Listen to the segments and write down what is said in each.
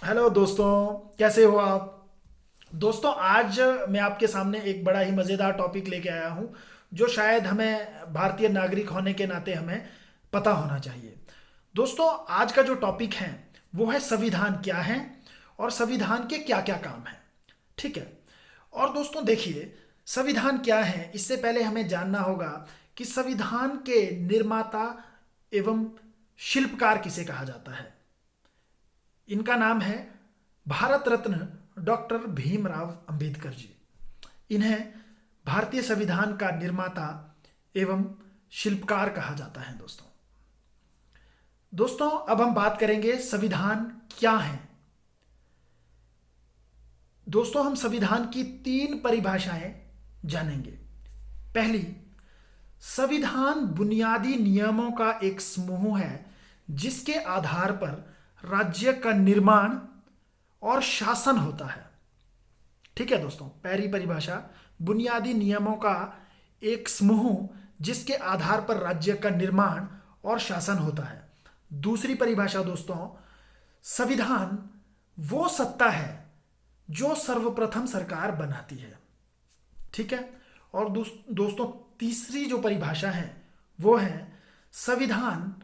Hello दोस्तों, कैसे हो आप। दोस्तों, आज मैं आपके सामने एक बड़ा ही मज़ेदार टॉपिक लेके आया हूँ जो शायद हमें भारतीय नागरिक होने के नाते हमें पता होना चाहिए। दोस्तों, आज का जो टॉपिक है वो है संविधान क्या है और संविधान के क्या क्या काम हैं। ठीक है। और दोस्तों देखिए, संविधान क्या है इससे पहले हमें जानना होगा कि संविधान के निर्माता एवं शिल्पकार किसे कहा जाता है। इनका नाम है भारत रत्न डॉक्टर भीमराव अंबेडकर जी। इन्हें भारतीय संविधान का निर्माता एवं शिल्पकार कहा जाता है। दोस्तों दोस्तों अब हम बात करेंगे संविधान क्या है। दोस्तों, हम संविधान की तीन परिभाषाएं जानेंगे। पहली, संविधान बुनियादी नियमों का एक समूह है जिसके आधार पर राज्य का निर्माण और शासन होता है। ठीक है दोस्तों, पहली परिभाषा, बुनियादी नियमों का एक समूह जिसके आधार पर राज्य का निर्माण और शासन होता है। दूसरी परिभाषा दोस्तों, संविधान वो सत्ता है जो सर्वप्रथम सरकार बनाती है। ठीक है। और दोस्तों तीसरी जो परिभाषा है वो है संविधान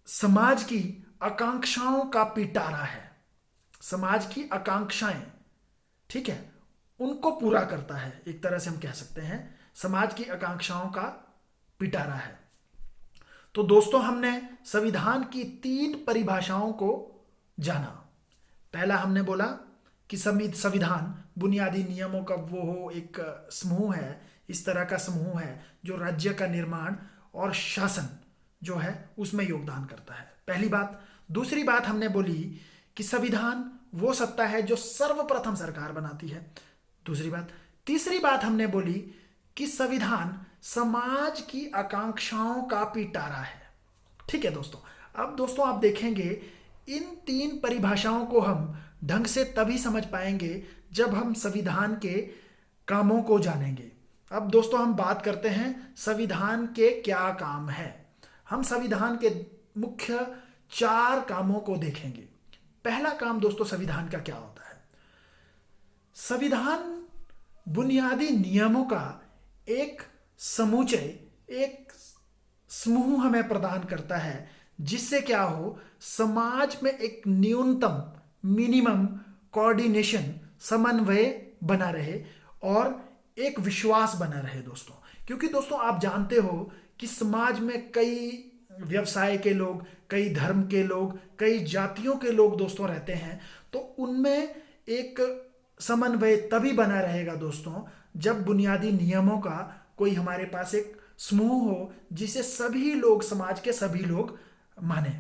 समाज की आकांक्षाओं का पिटारा है। समाज की आकांक्षाएं, ठीक है, उनको पूरा करता है। एक तरह से हम कह सकते हैं समाज की आकांक्षाओं का पिटारा है। तो दोस्तों हमने संविधान की तीन परिभाषाओं को जाना। पहला हमने बोला कि संविधान बुनियादी नियमों का वो हो एक समूह है, इस तरह का समूह है जो राज्य का निर्माण और शासन जो है उसमें योगदान करता है। पहली बात। दूसरी बात हमने बोली कि संविधान वो सत्ता है जो सर्वप्रथम सरकार बनाती है। दूसरी बात। तीसरी बात हमने बोली कि संविधान समाज की आकांक्षाओं का पिटारा है। ठीक है दोस्तों। अब दोस्तों आप देखेंगे इन तीन परिभाषाओं को हम ढंग से तभी समझ पाएंगे जब हम संविधान के कामों को जानेंगे। अब दोस्तों हम बात करते हैं संविधान के क्या काम है। हम संविधान के मुख्य चार कामों को देखेंगे। पहला काम दोस्तों संविधान का क्या होता है। संविधान बुनियादी नियमों का एक समुच्चय, एक समूह हमें प्रदान करता है जिससे क्या हो, समाज में एक न्यूनतम मिनिमम कोऑर्डिनेशन, समन्वय बना रहे और एक विश्वास बना रहे दोस्तों। क्योंकि दोस्तों आप जानते हो कि समाज में कई व्यवसाय के लोग, कई धर्म के लोग, कई जातियों के लोग दोस्तों रहते हैं। तो उनमें एक समन्वय तभी बना रहेगा दोस्तों जब बुनियादी नियमों का कोई हमारे पास एक समूह हो जिसे सभी लोग, समाज के सभी लोग माने।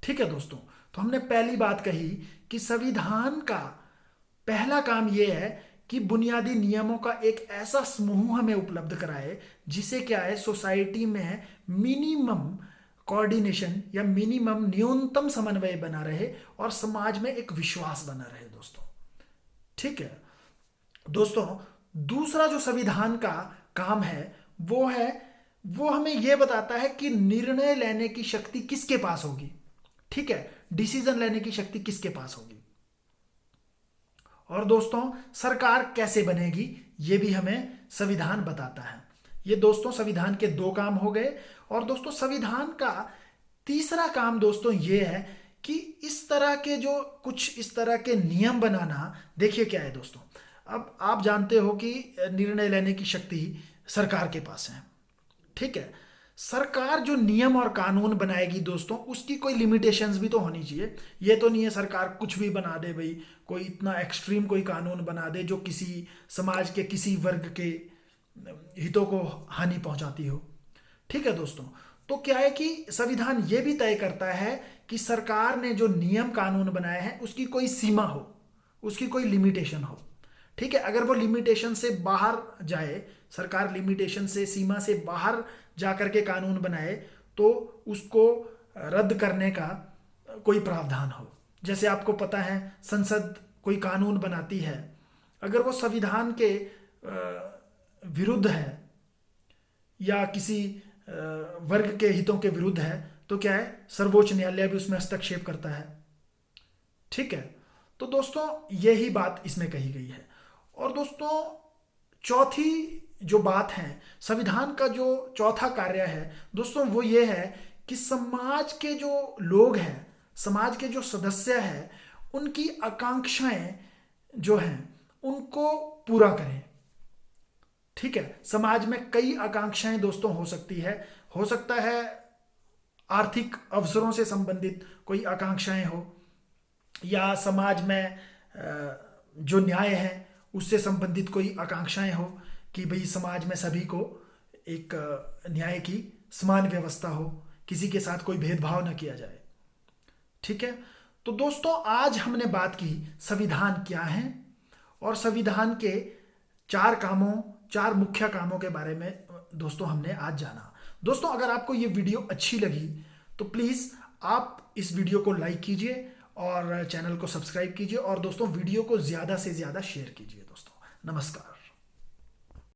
ठीक है दोस्तों। तो हमने पहली बात कही कि संविधान का पहला काम यह है कि बुनियादी नियमों का एक ऐसा समूह हमें उपलब्ध कराए जिसे क्या है, सोसाइटी में मिनिमम कोऑर्डिनेशन या मिनिमम न्यूनतम समन्वय बना रहे और समाज में एक विश्वास बना रहे दोस्तों। ठीक है दोस्तों। दूसरा जो संविधान का काम है वो हमें यह बताता है कि निर्णय लेने की शक्ति किसके पास होगी। ठीक है, डिसीजन लेने की शक्ति किसके पास होगी। और दोस्तों सरकार कैसे बनेगी ये भी हमें संविधान बताता है। ये दोस्तों संविधान के दो काम हो गए। और दोस्तों संविधान का तीसरा काम दोस्तों ये है कि इस तरह के जो कुछ इस तरह के नियम बनाना। देखिए क्या है दोस्तों, अब आप जानते हो कि निर्णय लेने की शक्ति सरकार के पास है। ठीक है। सरकार जो नियम और कानून बनाएगी दोस्तों उसकी कोई लिमिटेशंस भी तो होनी चाहिए। ये तो नहीं है सरकार कुछ भी बना दे, भाई कोई इतना एक्सट्रीम कोई कानून बना दे जो किसी समाज के किसी वर्ग के हितों को हानि पहुंचाती हो। ठीक है दोस्तों। तो क्या है कि संविधान ये भी तय करता है कि सरकार ने जो नियम कानून बनाए हैं उसकी कोई सीमा हो, उसकी कोई लिमिटेशन हो। ठीक है। अगर वो लिमिटेशन से बाहर जाए, सरकार लिमिटेशन से, सीमा से बाहर जाकर के कानून बनाए तो उसको रद्द करने का कोई प्रावधान हो। जैसे आपको पता है संसद कोई कानून बनाती है, अगर वो संविधान के विरुद्ध है या किसी वर्ग के हितों के विरुद्ध है तो क्या है, सर्वोच्च न्यायालय भी उसमें हस्तक्षेप करता है। ठीक है। तो दोस्तों यही बात इसमें कही गई है। और दोस्तों चौथी जो बात है, संविधान का जो चौथा कार्य है दोस्तों, वो ये है कि समाज के जो लोग हैं, समाज के जो सदस्य हैं, उनकी आकांक्षाएं जो हैं उनको पूरा करें। ठीक है। समाज में कई आकांक्षाएं दोस्तों हो सकती है। हो सकता है आर्थिक अवसरों से संबंधित कोई आकांक्षाएं हो, या समाज में जो न्याय है उससे संबंधित कोई आकांक्षाएं हो कि भाई समाज में सभी को एक न्याय की समान व्यवस्था हो, किसी के साथ कोई भेदभाव न किया जाए। ठीक है। तो दोस्तों आज हमने बात की संविधान क्या है, और संविधान के चार मुख्य कामों के बारे में दोस्तों हमने आज जाना। दोस्तों अगर आपको ये वीडियो अच्छी लगी तो प्लीज़ आप इस वीडियो को लाइक कीजिए और चैनल को सब्सक्राइब कीजिए, और दोस्तों वीडियो को ज़्यादा से ज़्यादा शेयर कीजिए। दोस्तों नमस्कार।